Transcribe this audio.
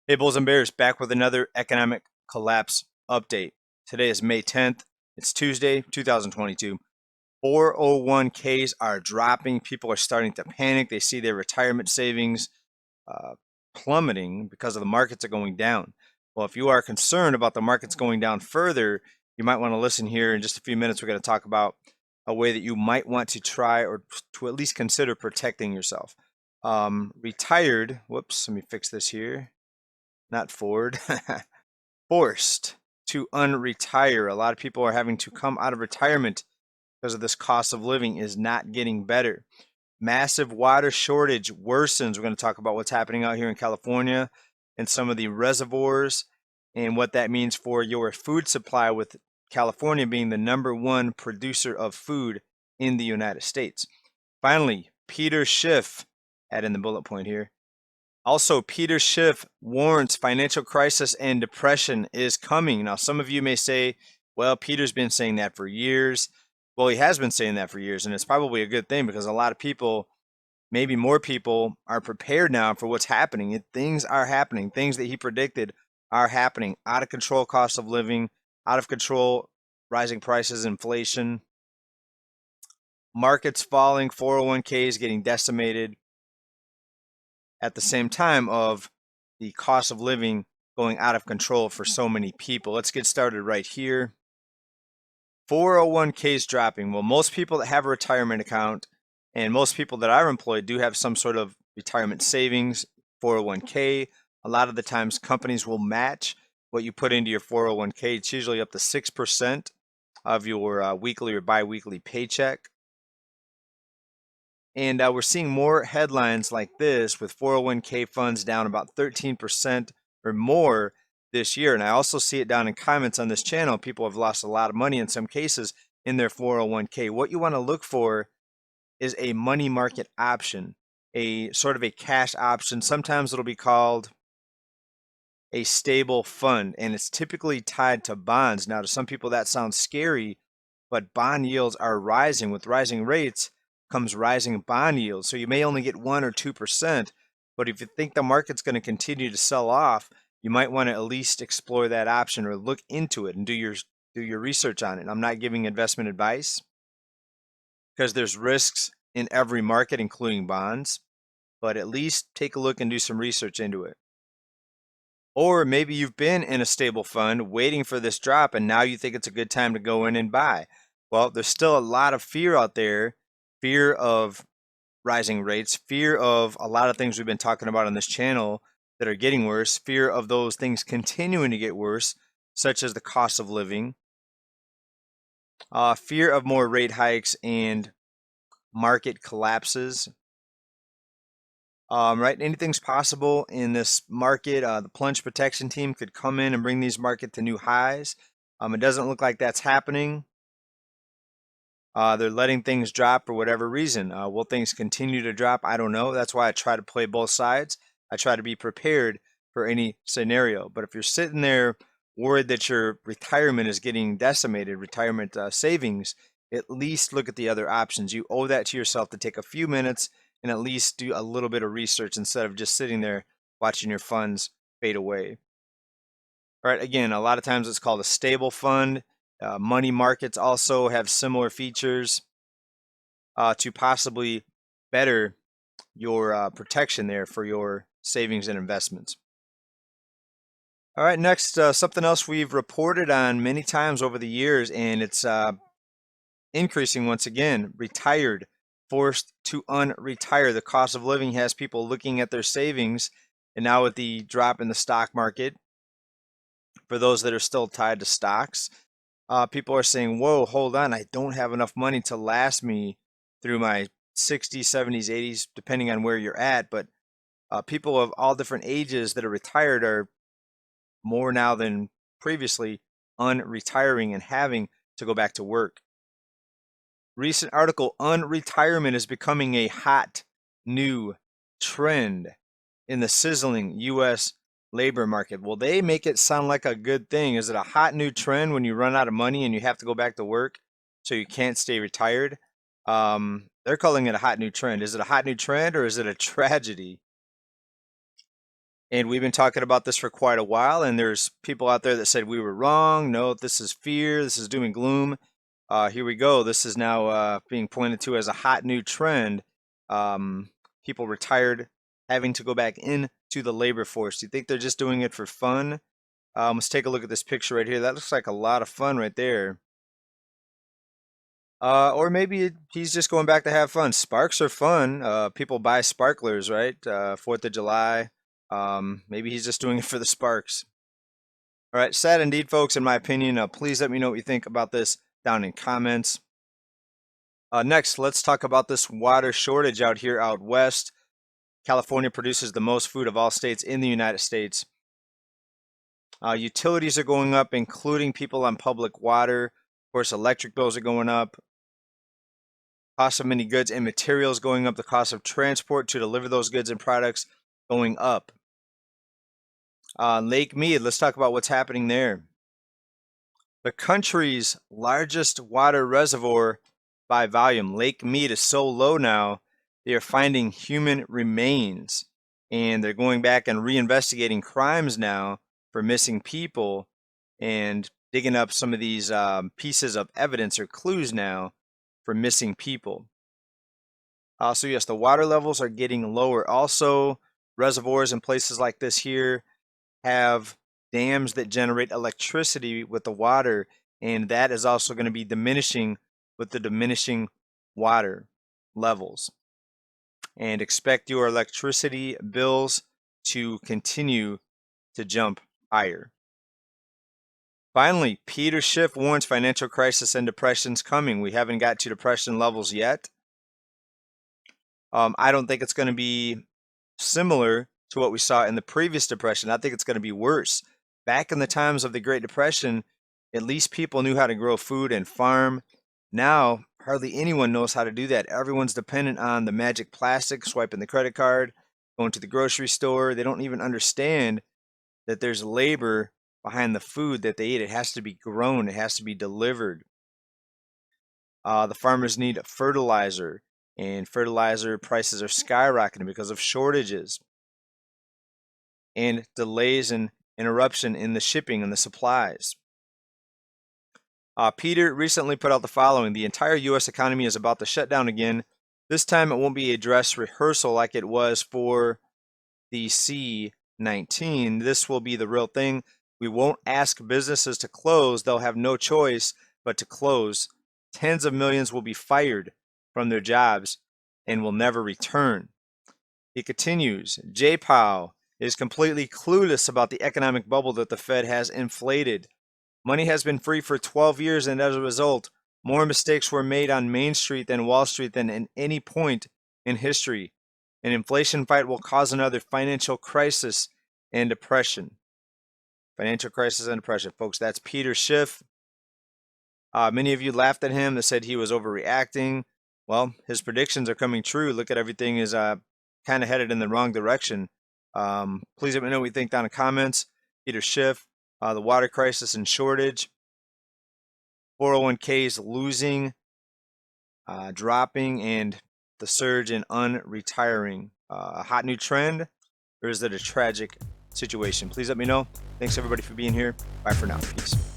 Hey, Bulls and Bears, back with another economic collapse update. Today is May 10th. It's Tuesday, 2022. 401ks are dropping. People are starting to panic. They see their retirement savings uh, plummeting because of the markets are going down. Well, if you are concerned about the markets going down further, you might want to listen here. In just a few minutes, we're going to talk about a way that you might want to try or to at least consider protecting yourself. Retired, whoops, let me fix this here. Not Ford, forced to unretire. A lot of people are having to come out of retirement because of this cost of living is not getting better. Massive water shortage worsens. We're going to talk about what's happening out here in California and some of the reservoirs and what that means for your food supply, with California being the #1 producer of food in the United States. Finally, Peter Schiff, add in the bullet point here. Also, Peter Schiff warns financial crisis and depression is coming. Now, some of you may say, well, Peter's been saying that for years. Well, he has been saying that for years, and it's probably a good thing because a lot of people, maybe more people, are prepared now for what's happening. Things are happening. Things that he predicted are happening. Out of control cost of living, out of control rising prices, inflation, markets falling, 401ks getting decimated at the same time of the cost of living going out of control for so many people. Let's get started right here. 401ks dropping. Well, most people that have a retirement account and most people that are employed do have some sort of retirement savings, 401k. A lot of the times companies will match what you put into your 401k. It's usually up to 6% of your weekly or biweekly paycheck. And we're seeing more headlines like this with 401k funds down about 13% or more this year. And I also see it down in comments on this channel. People have lost a lot of money in some cases in their 401k. What you want to look for is a money market option, a sort of a cash option. Sometimes it'll be called a stable fund, and it's typically tied to bonds. Now, to some people, that sounds scary, but bond yields are rising. With rising rates comes rising bond yields. So you may only get 1 or 2%, but if you think the market's going to continue to sell off, you might want to at least explore that option or look into it and do your research on it. I'm not giving investment advice because there's risks in every market, including bonds, but at least take a look and do some research into it. Or maybe you've been in a stable fund waiting for this drop and now you think it's a good time to go in and buy. Well, there's still a lot of fear out there, fear of rising rates, fear of a lot of things we've been talking about on this channel that are getting worse, fear of those things continuing to get worse, such as the cost of living, fear of more rate hikes and market collapses. Right, anything's possible in this market. The plunge protection team could come in and bring these market to new highs. It doesn't look like that's happening. They're letting things drop for whatever reason. Will things continue to drop? I don't know. That's why I try to play both sides. I try to be prepared for any scenario. But if you're sitting there worried that your retirement is getting decimated, retirement savings, at least look at the other options. You owe that to yourself to take a few minutes and at least do a little bit of research instead of just sitting there watching your funds fade away. All right, again, a lot of times it's called a stable fund. Money markets also have similar features to possibly better your protection there for your savings and investments. All right, next, something else we've reported on many times over the years, and it's increasing once again. Retired, forced to unretire. The cost of living has people looking at their savings, and now with the drop in the stock market, for those that are still tied to stocks, people are saying, whoa, hold on, I don't have enough money to last me through my 60s, 70s, 80s, depending on where you're at. But people of all different ages that are retired are more now than previously unretiring and having to go back to work. Recent article, unretirement is becoming a hot new trend in the sizzling U.S. labor market. Well, they make it sound like a good thing. Is it a hot new trend when you run out of money and you have to go back to work so you can't stay retired? They're calling it a hot new trend. Is it a hot new trend or is it a tragedy? And we've been talking about this for quite a while, and there's people out there that said we were wrong. No, this is fear. This is doom and gloom. Here we go. This is now being pointed to as a hot new trend. People retired having to go back into the labor force. Do you think they're just doing it for fun? Let's take a look at this picture right here. That looks like a lot of fun right there. Or maybe he's just going back to have fun. Sparks are fun. People buy sparklers, right? 4th of July. Maybe he's just doing it for the sparks. All right, sad indeed, folks, in my opinion. Please let me know what you think about this down in comments. Next, let's talk about this water shortage out here out west. California produces the most food of all states in the United States. Utilities are going up, including people on public water. Of course, electric bills are going up. Cost of many goods and materials going up. The cost of transport to deliver those goods and products going up. Lake Mead, let's talk about what's happening there. The country's largest water reservoir by volume, Lake Mead, is so low now, they are finding human remains. And they're going back and reinvestigating crimes now for missing people and digging up some of these pieces of evidence or clues now for missing people. So yes, the water levels are getting lower. Also, reservoirs in places like this here have dams that generate electricity with the water, and that is also going to be diminishing with the diminishing water levels. And expect your electricity bills to continue to jump higher. Finally, Peter Schiff warns financial crisis and depression's coming. We haven't got to depression levels yet. I don't think it's going to be similar to what we saw in the previous depression. I think it's going to be worse. Back in the times of the Great Depression, at least people knew how to grow food and farm. Now, hardly anyone knows how to do that. Everyone's dependent on the magic plastic, swiping the credit card, going to the grocery store. They don't even understand that there's labor behind the food that they eat. It has to be grown. It has to be delivered. The farmers need fertilizer, and fertilizer prices are skyrocketing because of shortages and delays and interruption in the shipping and the supplies. Peter recently put out the following: the entire U.S. economy is about to shut down again. This time it won't be a dress rehearsal like it was for the C-19. This will be the real thing. We won't ask businesses to close. They'll have no choice but to close. Tens of millions will be fired from their jobs and will never return. He continues, J. Powell is completely clueless about the economic bubble that the Fed has inflated. Money has been free for 12 years, and as a result, more mistakes were made on Main Street than Wall Street than at any point in history. An inflation fight will cause another financial crisis and depression. Financial crisis and depression. Folks, that's Peter Schiff. Many of you laughed at him. They said he was overreacting. Well, his predictions are coming true. Look at everything is kind of headed in the wrong direction. Please let me know what you think down in the comments. Peter Schiff, the water crisis and shortage, 401ks losing, dropping, and the surge in unretiring. A hot new trend, or is it a tragic situation? Please let me know. Thanks everybody for being here. Bye for now. Peace.